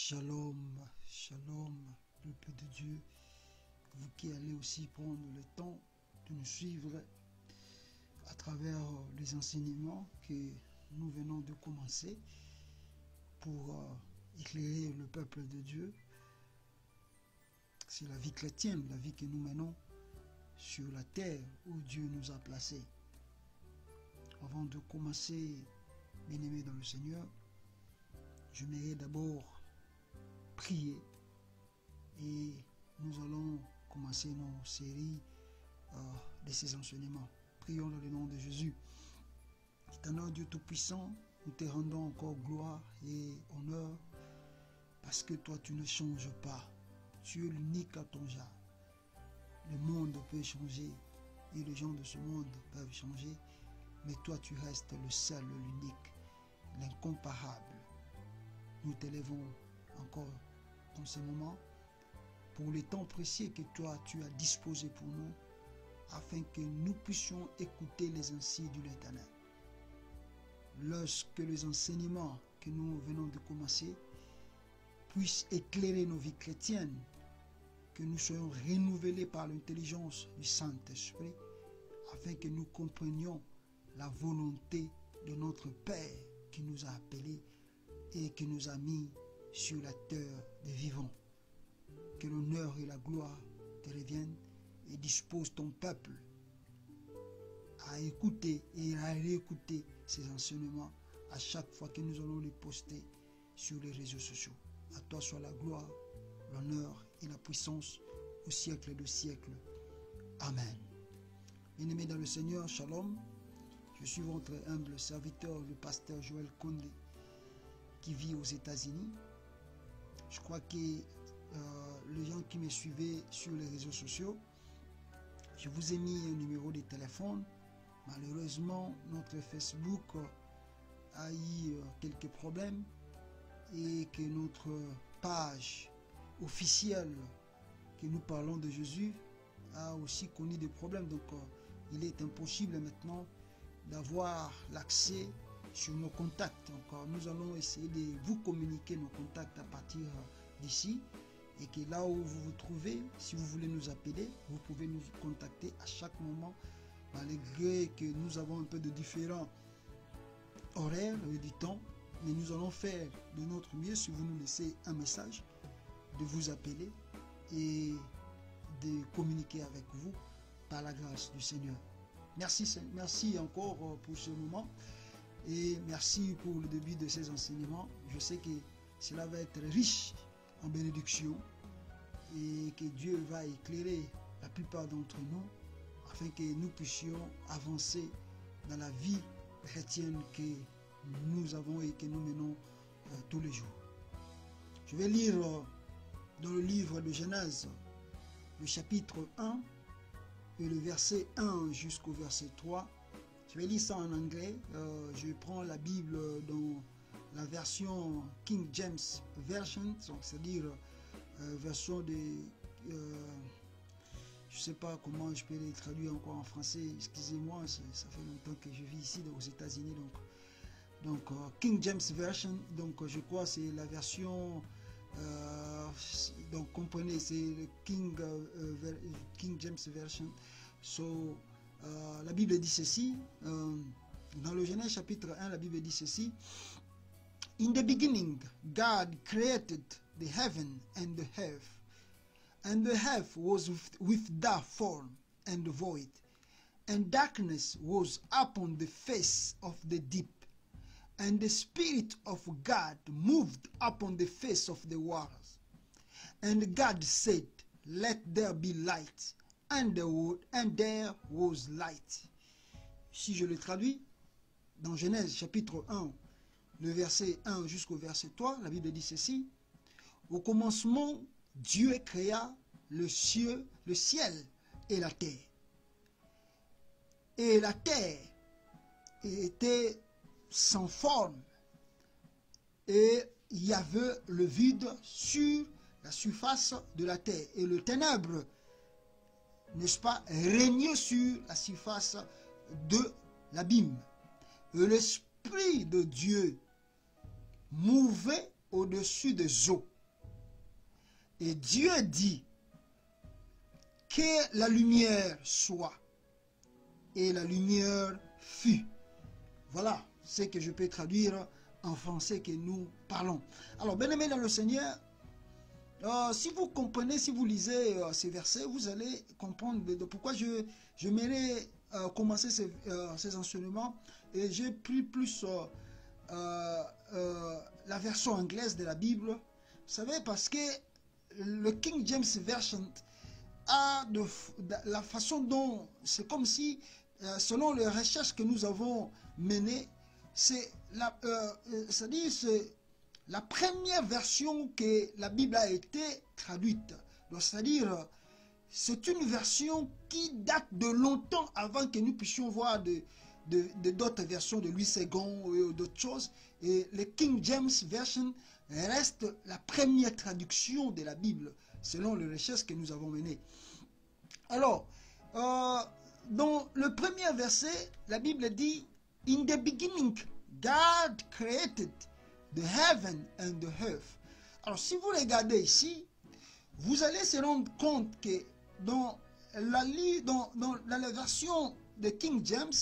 Shalom, shalom, peuple de Dieu, vous qui allez aussi prendre le temps de nous suivre à travers les enseignements que nous venons de commencer pour éclairer le peuple de Dieu. C'est la vie chrétienne, la vie que nous menons sur la terre où Dieu nous a placés. Avant de commencer, bien-aimés dans le Seigneur, j'aimerais d'abord prier et nous allons commencer nos séries de ces enseignements. Prions dans le nom de Jésus. Éternel Dieu Tout-Puissant, nous te rendons encore gloire et honneur parce que toi tu ne changes pas. Tu es l'unique à ton genre. Le monde peut changer et les gens de ce monde peuvent changer, mais toi tu restes le seul, l'unique, l'incomparable. Nous t'élèvons encore dans ce moment pour les temps précieux que toi tu as disposé pour nous afin que nous puissions écouter les insights de l'Éternel. Lorsque les enseignements que nous venons de commencer puissent éclairer nos vies chrétiennes, que nous soyons renouvelés par l'intelligence du Saint-Esprit afin que nous comprenions la volonté de notre Père qui nous a appelés et qui nous a mis sur la terre des vivants. Que l'honneur et la gloire te reviennent et dispose ton peuple à écouter et à réécouter ces enseignements à chaque fois que nous allons les poster sur les réseaux sociaux. À toi soit la gloire, l'honneur et la puissance au siècle de siècles. Amen. Bien-aimés dans le Seigneur, shalom. Je suis votre humble serviteur, le pasteur Joël Kondé, qui vit aux États-Unis. Je crois que les gens qui me suivaient sur les réseaux sociaux, je vous ai mis un numéro de téléphone. Malheureusement, notre Facebook a eu quelques problèmes et que notre page officielle que nous parlons de Jésus a aussi connu des problèmes. Donc, il est impossible maintenant d'avoir l'accès sur nos contacts. Donc, nous allons essayer de vous communiquer nos contacts à partir d'ici et que là où vous vous trouvez, si vous voulez nous appeler, vous pouvez nous contacter à chaque moment, malgré que nous avons un peu de différents horaires du temps, mais nous allons faire de notre mieux, si vous nous laissez un message, de vous appeler et de communiquer avec vous par la grâce du Seigneur. Merci encore pour ce moment et merci pour le début de ces enseignements. Je sais que cela va être riche en bénédictions et que Dieu va éclairer la plupart d'entre nous afin que nous puissions avancer dans la vie chrétienne que nous avons et que nous menons tous les jours. Je vais lire dans le livre de Genèse, le chapitre 1 et le verset 1 jusqu'au verset 3. Je vais lire ça en anglais. Je prends la Bible dans la version King James Version, c'est-à-dire version de... je ne sais pas comment je peux les traduire encore en français. Excusez-moi, ça fait longtemps que je vis ici aux États-Unis. Donc King James Version, donc je crois c'est la version... donc comprenez, c'est le King James Version. So, la Bible dit ceci, dans le Genèse chapitre 1, la Bible dit ceci: In the beginning, God created the heaven and the the earth was without form and void, and darkness was upon the face of the deep. And the Spirit of God moved upon the face of the waters. And God said, Let there be light. And there was light. Si je le traduis, dans Genèse chapitre 1, le verset 1 jusqu'au verset 3, la Bible dit ceci: Au commencement, Dieu créa le ciel et la terre. Et la terre était sans forme et il y avait le vide sur la surface de la terre et le ténèbre, n'est-ce pas, régnait sur la surface de l'abîme. Et l'Esprit de Dieu mouvait au-dessus des eaux. Et Dieu dit que la lumière soit. Et la lumière fut. Voilà ce que je peux traduire en français que nous parlons. Alors, bien-aimés dans le Seigneur, si vous comprenez, si vous lisez ces versets, vous allez comprendre de pourquoi j'aimerais commencer ces enseignements. Et j'ai pris plus la version anglaise de la Bible. Vous savez, parce que le King James Version a la façon dont, c'est comme si, selon les recherches que nous avons menées, c'est la première version que la Bible a été traduite. C'est-à-dire, c'est une version qui date de longtemps avant que nous puissions voir d'autres versions de Louis II ou d'autres choses. Et le King James Version reste la première traduction de la Bible, selon les recherches que nous avons menées. Alors, dans le premier verset, la Bible dit « In the beginning, God created the heaven and the earth ». Alors, si vous regardez ici, vous allez se rendre compte que dans la version de King James,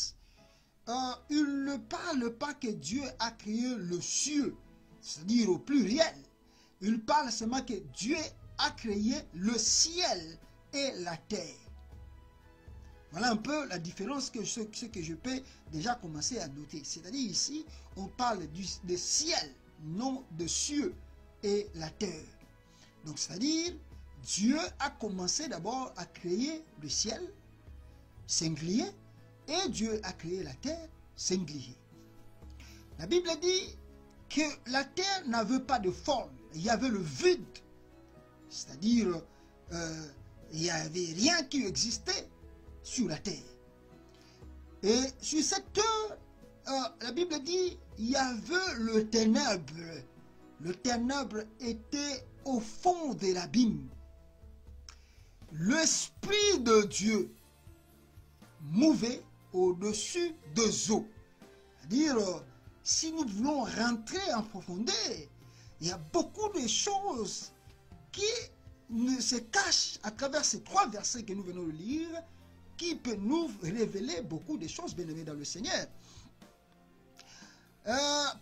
il ne parle pas que Dieu a créé le ciel, c'est-à-dire au pluriel. Il parle seulement que Dieu a créé le ciel et la terre. Voilà un peu la différence ce que je peux déjà commencer à noter. C'est-à-dire ici, on parle de ciel, non de cieux et la terre. Donc c'est-à-dire, Dieu a commencé d'abord à créer le ciel, singulier, et Dieu a créé la terre, singulier. La Bible dit que la terre n'avait pas de forme, il y avait le vide. C'est-à-dire, il n'y avait rien qui existait sur la terre. Et sur cette terre, la Bible dit, il y avait le ténèbre. Le ténèbre était au fond de l'abîme. L'Esprit de Dieu mouvait au-dessus des eaux. C'est-à-dire, si nous voulons rentrer en profondeur, il y a beaucoup de choses qui se cachent à travers ces trois versets que nous venons de lire, qui peut nous révéler beaucoup de choses, bien aimés dans le Seigneur.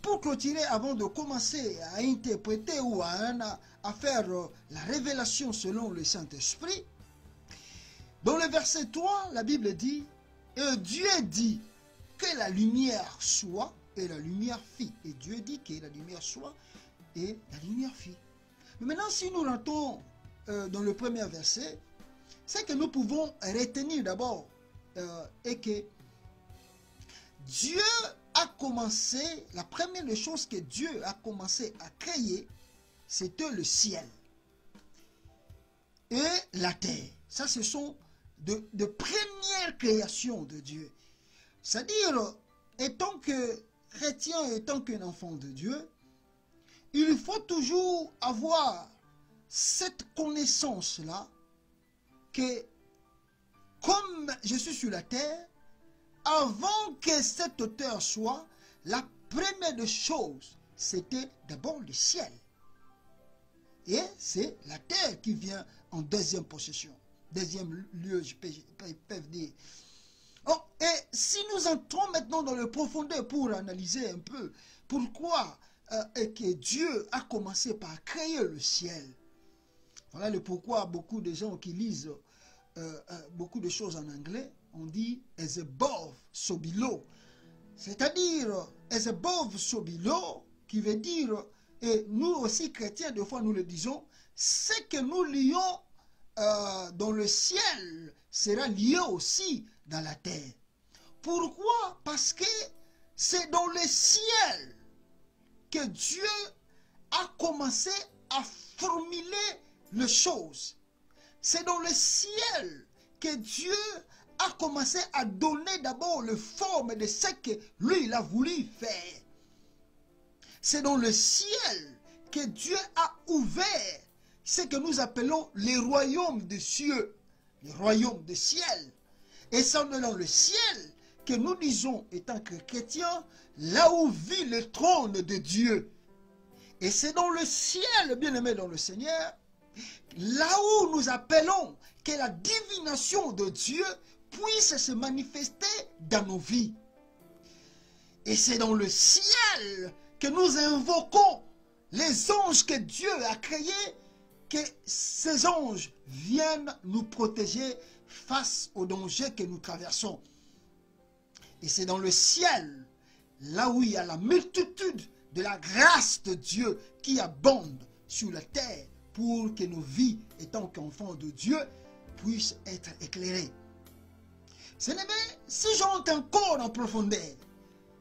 Pour clôturer, avant de commencer à interpréter ou à faire la révélation selon le Saint-Esprit, dans le verset 3, la Bible dit, « Et Dieu dit que la lumière soit, et la lumière fit. » Et Dieu dit que la lumière soit, et la lumière fit. Mais maintenant, si nous rentrons dans le premier verset, c'est que nous pouvons retenir d'abord et que Dieu a commencé, la première des choses que Dieu a commencé à créer, c'était le ciel et la terre. Ça, ce sont de premières créations de Dieu. C'est-à-dire, étant que chrétien, étant qu'un enfant de Dieu, il faut toujours avoir cette connaissance-là que comme je suis sur la terre, avant que cette hauteur soit, la première des choses, c'était d'abord le ciel. Et c'est la terre qui vient en deuxième possession. Deuxième lieu, je peux dire. Oh, et si nous entrons maintenant dans le profondeur pour analyser un peu pourquoi que Dieu a commencé par créer le ciel. Voilà le pourquoi beaucoup de gens qui lisent beaucoup de choses en anglais, on dit as above, so below. C'est-à-dire as above, so below, qui veut dire, et nous aussi chrétiens, des fois nous le disons, ce que nous lions dans le ciel sera lié aussi dans la terre. Pourquoi? Parce que c'est dans le ciel que Dieu a commencé à formuler les choses. C'est dans le ciel que Dieu a commencé à donner d'abord les formes de ce que lui il a voulu faire. C'est dans le ciel que Dieu a ouvert ce que nous appelons les royaumes des cieux, les royaumes des ciels. Et c'est dans le ciel que nous disons, étant que chrétiens, là où vit le trône de Dieu. Et c'est dans le ciel, bien-aimé dans le Seigneur, Là où nous appelons que la divination de Dieu puisse se manifester dans nos vies. Et c'est dans le ciel que nous invoquons les anges que Dieu a créés, que ces anges viennent nous protéger face aux dangers que nous traversons. Et c'est dans le ciel, là où il y a la multitude de la grâce de Dieu qui abonde sur la terre pour que nos vies, étant qu'enfants de Dieu, puissent être éclairées. Si j'entre encore en profondeur,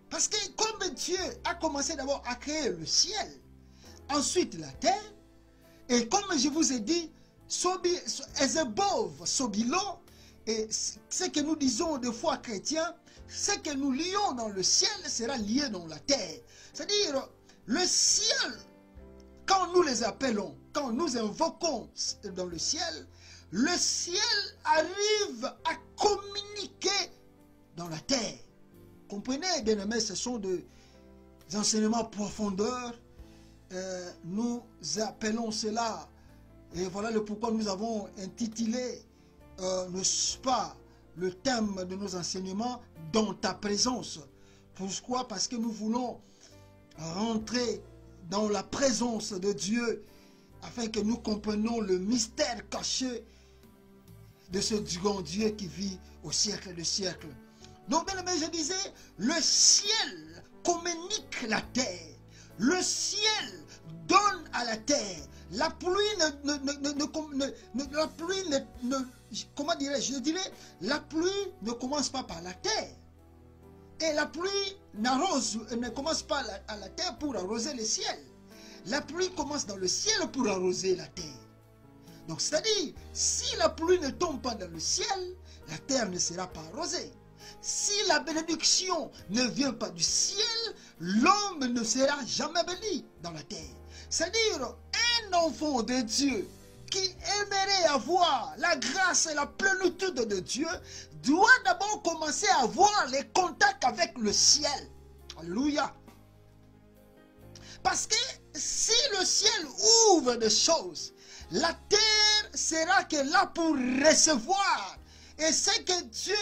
parce que comme Dieu a commencé d'abord à créer le ciel, ensuite la terre, et comme je vous ai dit, as above, so below, et ce que nous disons des fois chrétiens, ce que nous lions dans le ciel sera lié dans la terre. C'est-à-dire, le ciel, quand nous les appelons, quand nous invoquons dans le ciel arrive à communiquer dans la terre. Comprenez, bien aimés, ce sont des enseignements profondeurs. Nous appelons cela, et voilà le pourquoi nous avons intitulé, n'est-ce pas, le thème de nos enseignements, dans ta présence. Pourquoi? Parce que nous voulons rentrer dans la présence de Dieu, afin que nous comprenions le mystère caché de ce grand Dieu qui vit au siècle des siècles. Donc, bien aimé, je disais, le ciel communique la terre. Le ciel donne à la terre. La pluie comment dirais-je? Je dirais, la pluie ne commence pas par la terre. Et la pluie ne commence pas à la terre pour arroser le ciel. La pluie commence dans le ciel pour arroser la terre. Donc, c'est-à-dire, si la pluie ne tombe pas dans le ciel, la terre ne sera pas arrosée. Si la bénédiction ne vient pas du ciel, l'homme ne sera jamais béni dans la terre. C'est-à-dire, un enfant de Dieu qui aimerait avoir la grâce et la plénitude de Dieu doit d'abord commencer à avoir les contacts avec le ciel. Alléluia. Parce que si le ciel ouvre des choses, la terre sera que là pour recevoir. Et ce que Dieu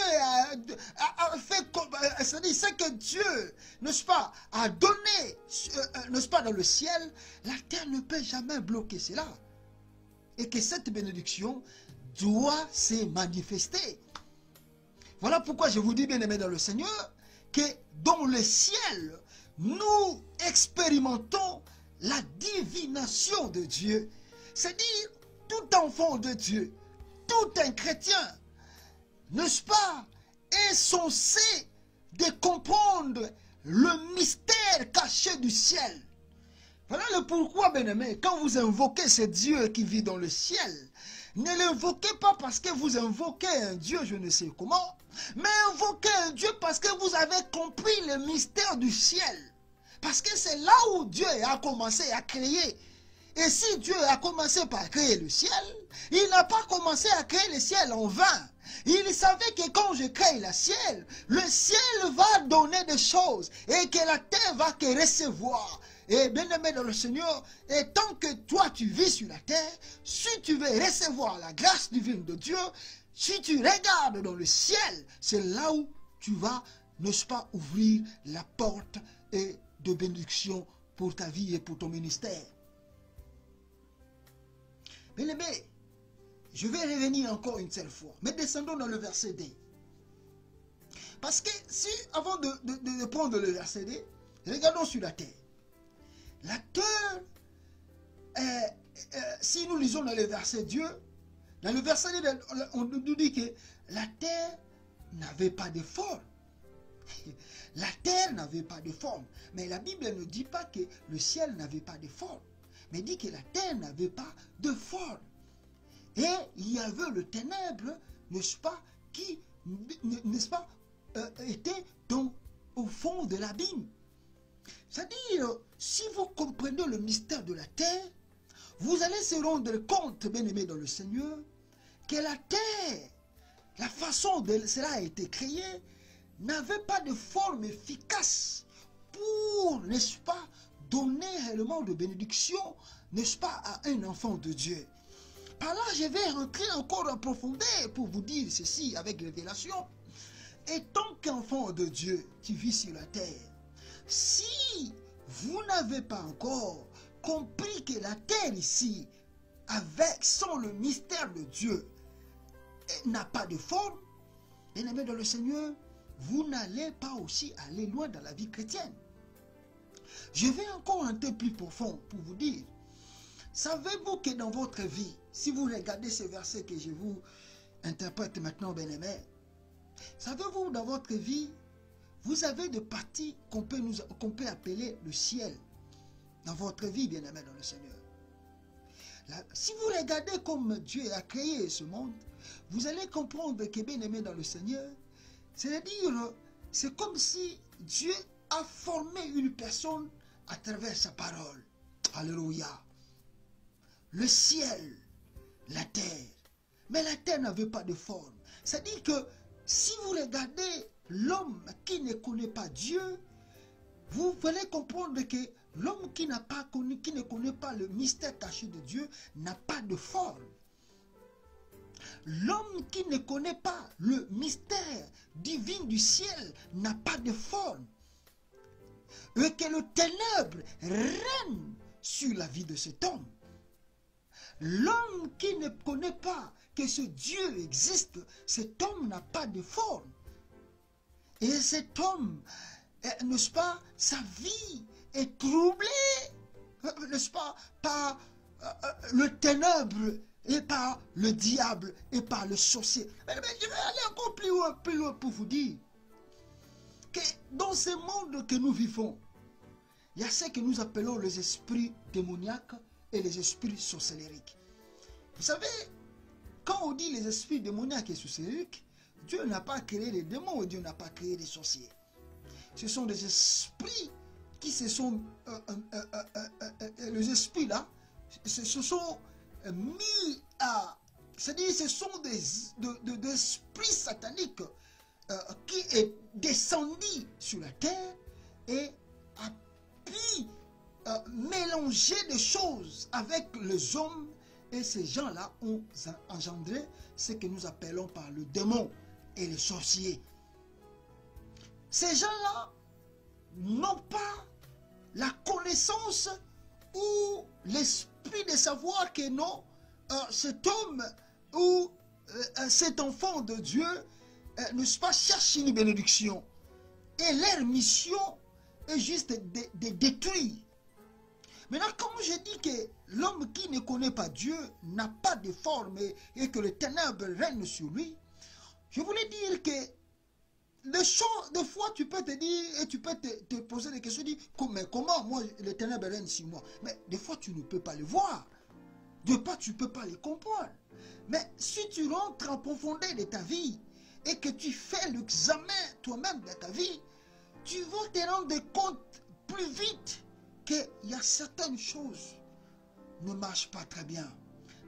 a fait, c'est-à-dire ce que Dieu, n'est-ce pas, a donné, n'est-ce pas, dans le ciel, la terre ne peut jamais bloquer cela. Et que cette bénédiction doit se manifester. Voilà pourquoi je vous dis, bien aimé dans le Seigneur, que dans le ciel, nous expérimentons la divination de Dieu. C'est-à-dire, tout enfant de Dieu, tout un chrétien, n'est-ce pas, est censé de comprendre le mystère caché du ciel. Voilà le pourquoi, bien-aimé, quand vous invoquez ce Dieu qui vit dans le ciel, ne l'invoquez pas parce que vous invoquez un Dieu, je ne sais comment, mais invoquez un Dieu parce que vous avez compris le mystère du ciel. Parce que c'est là où Dieu a commencé à créer. Et si Dieu a commencé par créer le ciel, il n'a pas commencé à créer le ciel en vain. Il savait que quand je crée le ciel va donner des choses et que la terre va que recevoir. Et bien aimé dans le Seigneur, et tant que toi tu vis sur la terre, si tu veux recevoir la grâce divine de Dieu, si tu regardes dans le ciel, c'est là où tu vas, n'est-ce pas, ouvrir la porte de bénédiction pour ta vie et pour ton ministère. Bien aimé, je vais revenir encore une seule fois, mais descendons dans le verset D. Parce que si, avant de prendre le verset D, regardons sur la terre. La terre, si nous lisons dans le verset Dieu, dans le verset D, on nous dit que la terre n'avait pas de forme. La terre n'avait pas de forme. Mais la Bible ne dit pas que le ciel n'avait pas de forme, mais dit que la terre n'avait pas de forme. Et il y avait le ténèbre, n'est-ce pas, qui, n'est-ce pas, était au fond de l'abîme. C'est-à-dire, si vous comprenez le mystère de la terre, vous allez se rendre compte, bien-aimés dans le Seigneur, que la terre, la façon dont cela a été créé, n'avait pas de forme efficace pour, n'est-ce pas, donner réellement de bénédiction, n'est-ce pas, à un enfant de Dieu. par là, je vais rentrer encore en profondeur pour vous dire ceci avec révélation. Et tant qu'enfant de Dieu qui vit sur la terre, si vous n'avez pas encore compris que la terre ici, sans le mystère de Dieu, n'a pas de forme, bien-aimés dans le Seigneur, vous n'allez pas aussi aller loin dans la vie chrétienne. Je vais encore un peu plus profond pour vous dire, savez-vous que dans votre vie, si vous regardez ce verset que je vous interprète maintenant, bien-aimés, savez-vous dans votre vie, vous avez des parties qu'on peut appeler le ciel dans votre vie, bien-aimés dans le Seigneur. Là, si vous regardez comme Dieu a créé ce monde, vous allez comprendre que, bien-aimés dans le Seigneur, c'est-à-dire, c'est comme si Dieu a formé une personne à travers sa parole. Alléluia. Le ciel, la terre. Mais la terre n'avait pas de forme. C'est-à-dire que si vous regardez l'homme qui ne connaît pas Dieu, vous allez comprendre que l'homme qui ne connaît pas le mystère caché de Dieu n'a pas de forme. L'homme qui ne connaît pas le mystère divin du ciel n'a pas de forme. Et que le ténèbre règne sur la vie de cet homme. L'homme qui ne connaît pas que ce Dieu existe, cet homme n'a pas de forme. Et cet homme, n'est-ce pas, sa vie est troublée, n'est-ce pas, par le ténèbre et par le diable et par le sorcier. Mais je vais aller encore plus loin pour vous dire que dans ce monde que nous vivons, il y a ce que nous appelons les esprits démoniaques et les esprits sorcellériques. Vous savez, quand on dit les esprits démoniaques et sorcellériques, Dieu n'a pas créé les démons et Dieu n'a pas créé les sorciers. Ce sont des esprits qui se sont... les esprits là, se sont mis à... C'est-à-dire ce sont des esprits sataniques qui est descendu sur la terre et a pu mélanger des choses avec les hommes. Et ces gens-là ont engendré ce que nous appelons par le démon et les sorciers. Ces gens-là n'ont pas la connaissance ou l'esprit de savoir que non, cet homme ou cet enfant de Dieu, n'est-ce pas, cherche une bénédiction. Et leur mission est juste de détruire. Maintenant, comme je dis que l'homme qui ne connaît pas Dieu n'a pas de forme et que le ténèbre règne sur lui, je voulais dire que des fois tu peux te dire et tu peux te poser des questions, dire, mais comment moi le ténèbre règne sur moi? Mais des fois tu ne peux pas le voir, des fois tu ne peux pas les comprendre. Mais si tu rentres en profondeur de ta vie et que tu fais l'examen toi-même de ta vie, tu vas te rendre compte plus vite qu'il y a certaines choses qui ne marchent pas très bien.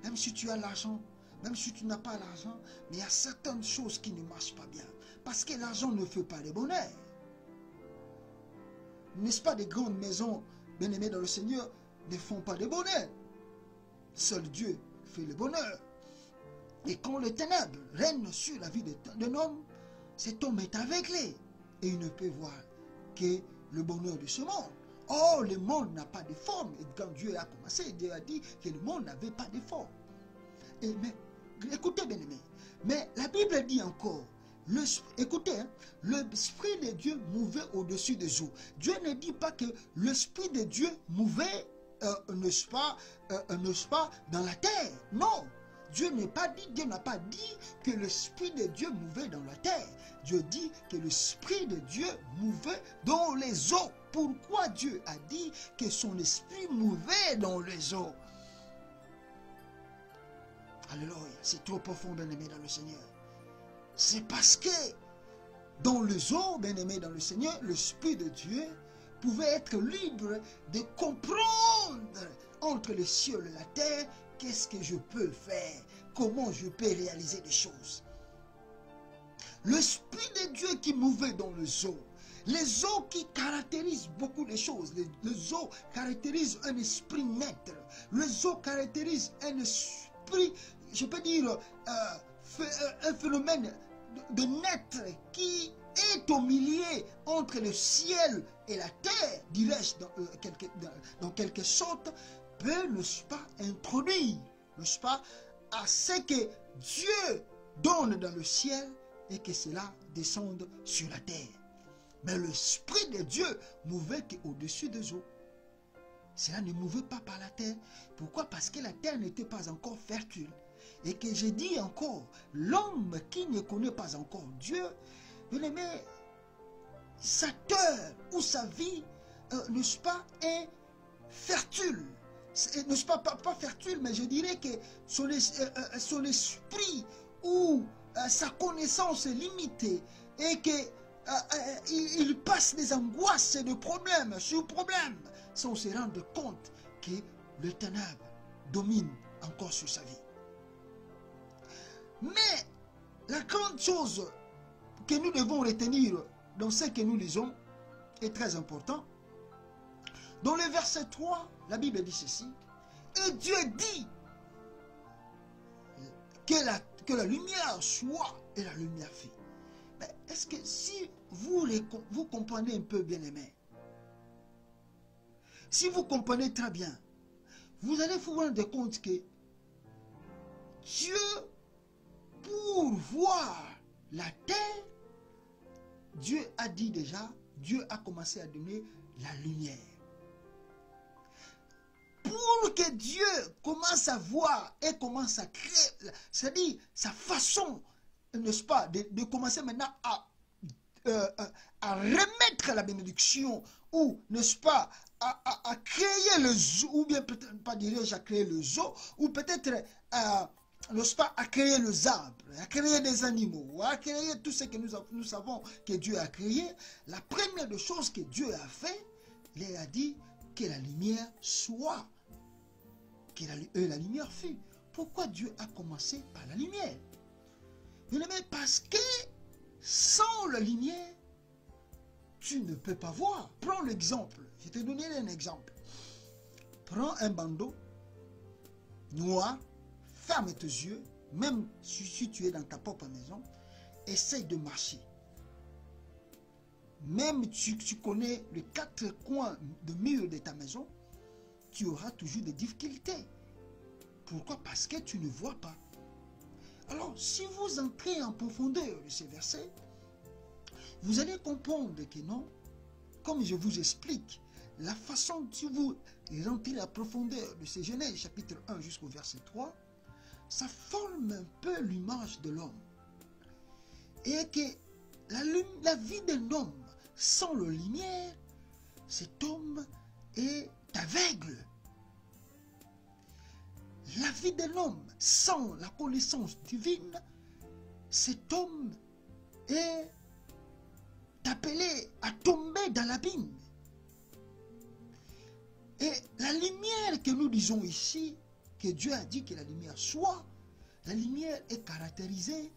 Même si tu as l'argent, même si tu n'as pas l'argent, mais il y a certaines choses qui ne marchent pas bien. Parce que l'argent ne fait pas le bonheur. N'est-ce pas, des grandes maisons, bien-aimées dans le Seigneur, ne font pas de bonheur. Seul Dieu fait le bonheur. Et quand le ténèbre règne sur la vie d'un homme, cet homme est aveuglé. Et il ne peut voir que le bonheur de ce monde. Or, le monde n'a pas de forme. Et quand Dieu a commencé, Dieu a dit que le monde n'avait pas de forme. Mais, écoutez, bien aimé, mais la Bible dit encore, écoutez, hein, l'Esprit de Dieu mouvait au-dessus des eaux. Dieu ne dit pas que l'Esprit de Dieu mouvait, n'est-ce pas, dans la terre. Non. Dieu n'a pas dit que l'Esprit de Dieu mouvait dans la terre. Dieu dit que l'Esprit de Dieu mouvait dans les eaux. Pourquoi Dieu a dit que son Esprit mouvait dans les eaux? Alléluia, c'est trop profond, bien-aimé dans le Seigneur. C'est parce que dans les eaux, bien-aimé dans le Seigneur, l'Esprit de Dieu pouvait être libre de comprendre entre les cieux et la terre. Qu'est-ce que je peux faire? Comment je peux réaliser des choses? L'Esprit de Dieu qui mouvait dans les eaux qui caractérisent beaucoup de choses. Les eaux caractérisent un esprit net. Les eaux caractérisent un esprit esprit, je peux dire, un phénomène de naître qui est au milieu entre le ciel et la terre, dirais-je dans quelque sorte, peut, n'est-ce pas, introduire, n'est-ce pas, à ce que Dieu donne dans le ciel et que cela descende sur la terre. Mais l'Esprit de Dieu mouvait qu'au-dessus des eaux. Cela ne mouvait pas par la terre. Pourquoi? Parce que la terre n'était pas encore fertile. Et que je dis encore, l'homme qui ne connaît pas encore Dieu, bien-aimé, sa terre ou sa vie, n'est-ce pas, est fertile. N'est-ce pas, pas fertile, mais je dirais que son esprit ou sa connaissance est limitée et qu'il passe des angoisses et de problèmes sur problèmes sans se rendre compte que le ténèbre domine encore sur sa vie. Mais la grande chose que nous devons retenir dans ce que nous lisons est très important. Dans le verset 3, la Bible dit ceci: et Dieu dit que la lumière soit, et la lumière fut. Mais est-ce que si vous comprenez un peu, bien aimé, si vous comprenez très bien, vous allez vous rendre compte que Dieu, pour voir la terre, Dieu a dit déjà, Dieu a commencé à donner la lumière. Pour que Dieu commence à voir et commence à créer, c'est-à-dire sa façon, n'est-ce pas, de commencer maintenant à remettre la bénédiction, ou, n'est-ce pas, à créer le zoo, ou bien peut-être pas dirais-je à créer le zoo, ou peut-être, n'est-ce pas, à créer les arbres, à créer des animaux, à créer tout ce que nous savons que Dieu a créé. La première des choses que Dieu a fait, il a dit que la lumière soit, que la lumière fut. Pourquoi Dieu a commencé par la lumière? Parce que sans la lumière, tu ne peux pas voir. Prends l'exemple. Je te donnerai un exemple. Prends un bandeau noir, ferme tes yeux, même si tu es dans ta propre maison, essaye de marcher. Même si tu connais les 4 coins de mur de ta maison, tu auras toujours des difficultés. Pourquoi? Parce que tu ne vois pas. Alors, si vous entrez en profondeur de ces versets, vous allez comprendre que non, comme je vous explique, la façon, si vous rentrez la profondeur de ces Genèse chapitre 1 jusqu'au verset 3, ça forme un peu l'image de l'homme. Et que la vie d'un homme sans la lumière, cet homme est aveugle. La vie d'un homme sans la connaissance divine, cet homme est appelé à tomber dans l'abîme. Et la lumière que nous disons ici, que Dieu a dit que la lumière soit, la lumière est caractérisée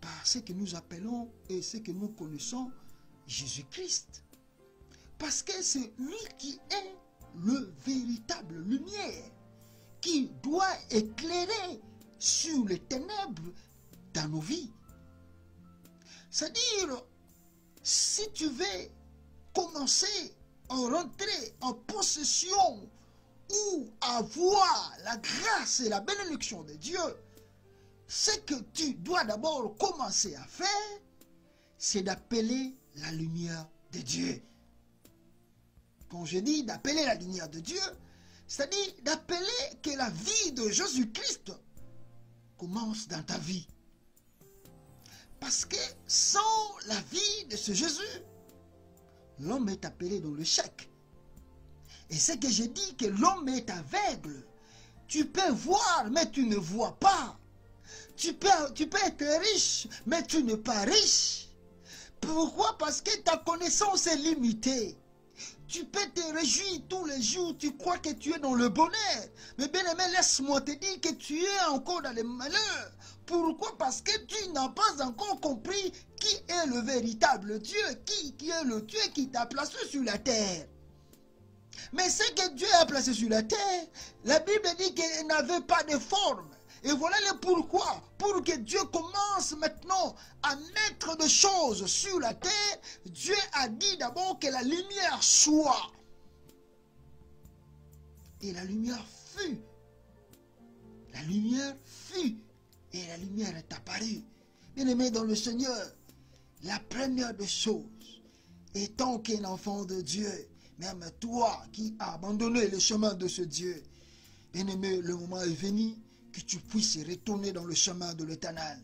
par ce que nous appelons et ce que nous connaissons Jésus-Christ. Parce que c'est lui qui est le véritable lumière, qui doit éclairer sur les ténèbres dans nos vies. C'est-à-dire, si tu veux commencer à rentrer en possession ou avoir la grâce et la bénédiction de Dieu, ce que tu dois d'abord commencer à faire, c'est d'appeler la lumière de Dieu. Quand je dis d'appeler la lumière de Dieu, c'est-à-dire d'appeler que la vie de Jésus-Christ commence dans ta vie. Parce que sans la vie de ce Jésus, l'homme est appelé dans l'échec. Et c'est que je dis que l'homme est aveugle. Tu peux voir, mais tu ne vois pas. Tu peux être riche, mais tu n'es pas riche. Pourquoi? Parce que ta connaissance est limitée. Tu peux te réjouir tous les jours, tu crois que tu es dans le bonheur. Mais bien aimé, laisse-moi te dire que tu es encore dans le malheur. Pourquoi? Parce que tu n'as pas encore compris qui est le véritable Dieu, qui est le Dieu qui t'a placé sur la terre. Mais ce que Dieu a placé sur la terre, la Bible dit qu'il n'avait pas de forme. Et voilà le pourquoi. Pour que Dieu commence maintenant à mettre des choses sur la terre, Dieu a dit d'abord que la lumière soit. Et la lumière fut. La lumière fut. Et la lumière est apparue. Bien-aimé dans le Seigneur, la première des choses, étant qu'un enfant de Dieu, même toi qui as abandonné le chemin de ce Dieu, bien-aimé, le moment est venu que tu puisses retourner dans le chemin de l'Éternel.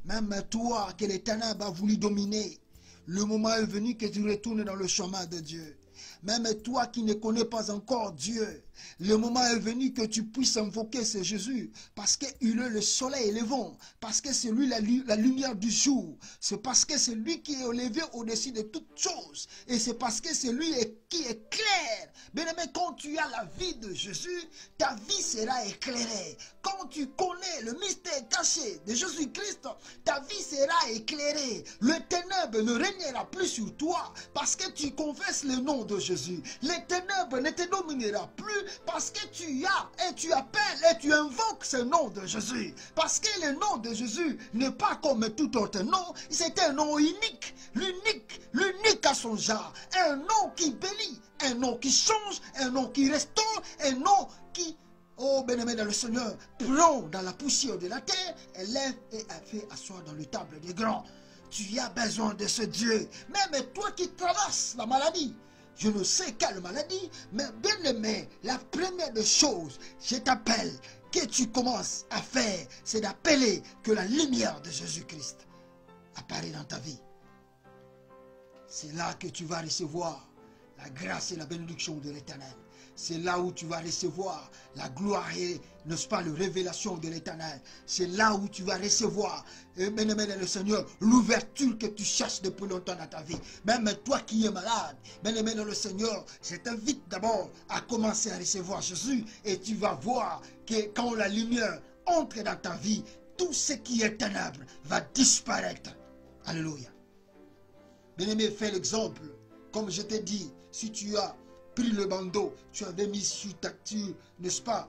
Même toi que l'Éternel a voulu dominer, le moment est venu que tu retournes dans le chemin de Dieu. Même toi qui ne connais pas encore Dieu, le moment est venu que tu puisses invoquer ce Jésus, parce qu'il est le soleil levant, parce que c'est lui la lumière du jour, c'est parce que c'est lui qui est élevé au-dessus de toutes choses, et c'est parce que c'est lui qui est clair. Bien-aimé, quand tu as la vie de Jésus, ta vie sera éclairée. Quand tu connais le mystère caché de Jésus-Christ, ta vie sera éclairée. Le ténèbre ne régnera plus sur toi, parce que tu confesses le nom de Jésus. Les ténèbres ne te dominera plus parce que tu as et tu appelles et tu invoques ce nom de Jésus. Parce que le nom de Jésus n'est pas comme tout autre nom. C'est un nom unique, l'unique à son genre. Un nom qui bénit, un nom qui change, un nom qui restaure, un nom qui, oh bien-aimé dans le Seigneur, prend dans la poussière de la terre, élève et fait asseoir dans le table des grands. Tu as besoin de ce Dieu. Même toi qui traverses la maladie, je ne sais quelle maladie, mais bien aimé, la première des choses, je t'appelle, que tu commences à faire, c'est d'appeler que la lumière de Jésus-Christ apparaît dans ta vie. C'est là que tu vas recevoir la grâce et la bénédiction de l'Éternel. C'est là où tu vas recevoir la gloire et, n'est-ce pas, la révélation de l'Éternel. C'est là où tu vas recevoir, bien-aimé dans le Seigneur, l'ouverture que tu cherches depuis longtemps dans ta vie. Même toi qui es malade, bien-aimé dans le Seigneur, je t'invite d'abord à commencer à recevoir Jésus et tu vas voir que quand la lumière entre dans ta vie, tout ce qui est ténèbres va disparaître. Alléluia. Bien-aimé, fais l'exemple. Comme je t'ai dit, si tu as pris le bandeau, tu avais mis sur ta, n'est-ce pas,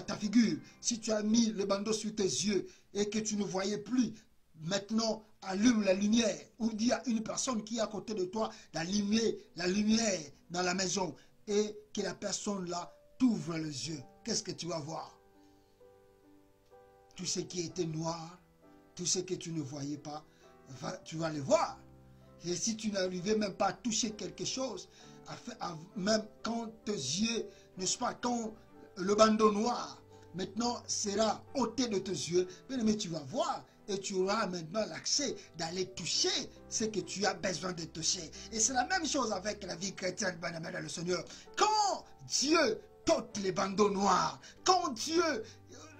ta figure. Si tu as mis le bandeau sur tes yeux et que tu ne voyais plus, maintenant allume la lumière. Ou dis à une personne qui est à côté de toi d'allumer la lumière dans la maison et que la personne là t'ouvre les yeux. Qu'est-ce que tu vas voir? Tout ce qui était noir, tout ce que tu ne voyais pas, tu vas le voir. Et si tu n'arrivais même pas à toucher quelque chose, même quand tes yeux, n'est-ce pas, quand le bandeau noir maintenant sera ôté de tes yeux, mais tu vas voir et tu auras maintenant l'accès d'aller toucher ce que tu as besoin de toucher. Et c'est la même chose avec la vie chrétienne, bien-aimé dans le Seigneur. Quand Dieu t'ôte les bandeaux noirs, quand Dieu,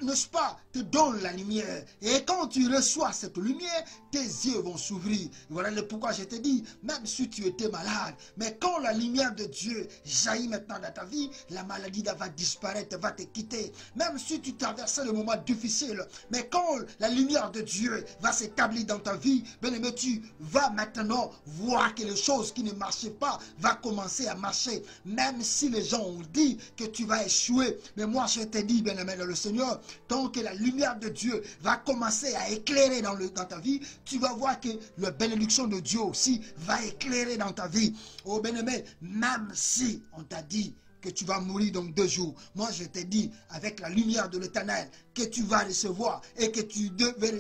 n'est-ce pas, te donne la lumière. Et quand tu reçois cette lumière, tes yeux vont s'ouvrir. Voilà le pourquoi je te dis, même si tu étais malade, mais quand la lumière de Dieu jaillit maintenant dans ta vie, la maladie va disparaître, va te quitter. Même si tu traversais le moment difficile, mais quand la lumière de Dieu va s'établir dans ta vie, bien aimé, tu vas maintenant voir que les choses qui ne marchaient pas vont commencer à marcher. Même si les gens ont dit que tu vas échouer, mais moi je te dis, bien aimé dans le Seigneur, tant que la lumière de Dieu va commencer à éclairer dans ta vie, tu vas voir que la bénédiction de Dieu aussi va éclairer dans ta vie. Oh bien-aimé, même si on t'a dit que tu vas mourir dans 2 jours, moi je te dis, avec la lumière de l'Éternel, que tu vas recevoir et que tu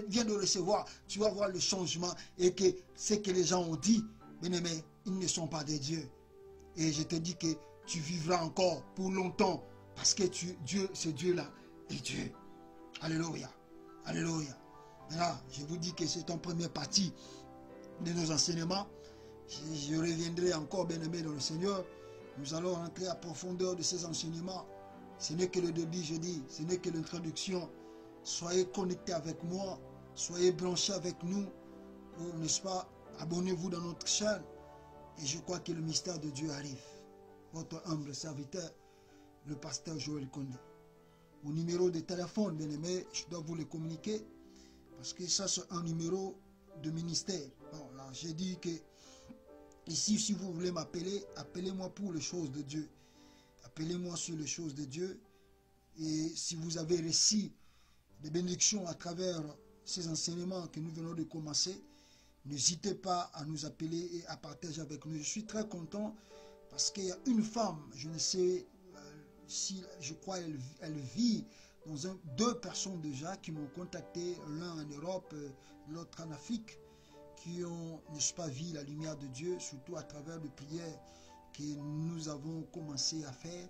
viens de recevoir, tu vas voir le changement et que ce que les gens ont dit, bien-aimé, ils ne sont pas des dieux. Et je te dis que tu vivras encore pour longtemps parce que Dieu, ce Dieu-là est Dieu. Alléluia. Alléluia. Maintenant, je vous dis que c'est en première partie de nos enseignements. Je reviendrai encore, bien-aimé dans le Seigneur. Nous allons entrer à profondeur de ces enseignements. Ce n'est que le début, je dis. Ce n'est que l'introduction. Soyez connectés avec moi. Soyez branchés avec nous. N'est-ce pas? Abonnez-vous dans notre chaîne. Et je crois que le mystère de Dieu arrive. Votre humble serviteur, le pasteur Joël Kondé. Mon numéro de téléphone, bien aimé, je dois vous le communiquer. Parce que ça, c'est un numéro de ministère. Bon, là, j'ai dit que ici, si vous voulez m'appeler, appelez-moi pour les choses de Dieu. Appelez-moi sur les choses de Dieu. Et si vous avez reçu des bénédictions à travers ces enseignements que nous venons de commencer, n'hésitez pas à nous appeler et à partager avec nous. Je suis très content parce qu'il y a une femme, je ne sais si, je crois elle vit dans deux personnes déjà qui m'ont contacté, l'un en Europe, l'autre en Afrique, qui ont, n'est-ce pas, vu la lumière de Dieu, surtout à travers les prières que nous avons commencé à faire.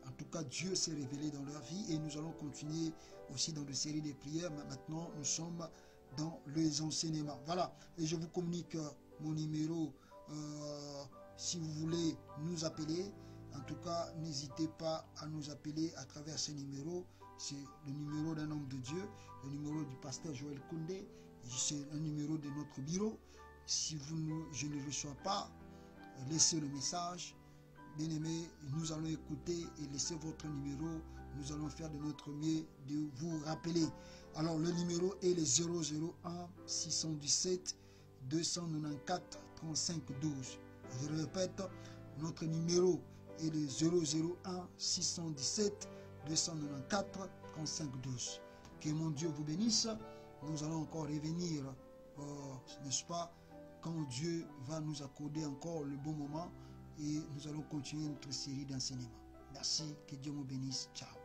En tout cas, Dieu s'est révélé dans leur vie et nous allons continuer aussi dans des séries de prières. Mais maintenant, nous sommes dans les enseignements. Voilà, et je vous communique mon numéro si vous voulez nous appeler. En tout cas, n'hésitez pas à nous appeler à travers ce numéro. C'est le numéro d'un homme de Dieu, le numéro du pasteur Joël Koundé. C'est un numéro de notre bureau. Si je ne reçois pas, laissez le message. Bien aimé, nous allons écouter et laisser votre numéro. Nous allons faire de notre mieux de vous rappeler. Alors le numéro est le 001 617 294 35 12. Je répète, notre numéro est le 001 617 294 35 12. Que mon Dieu vous bénisse. Nous allons encore revenir, n'est-ce pas, quand Dieu va nous accorder encore le bon moment et nous allons continuer notre série d'enseignements. Merci, que Dieu vous bénisse. Ciao.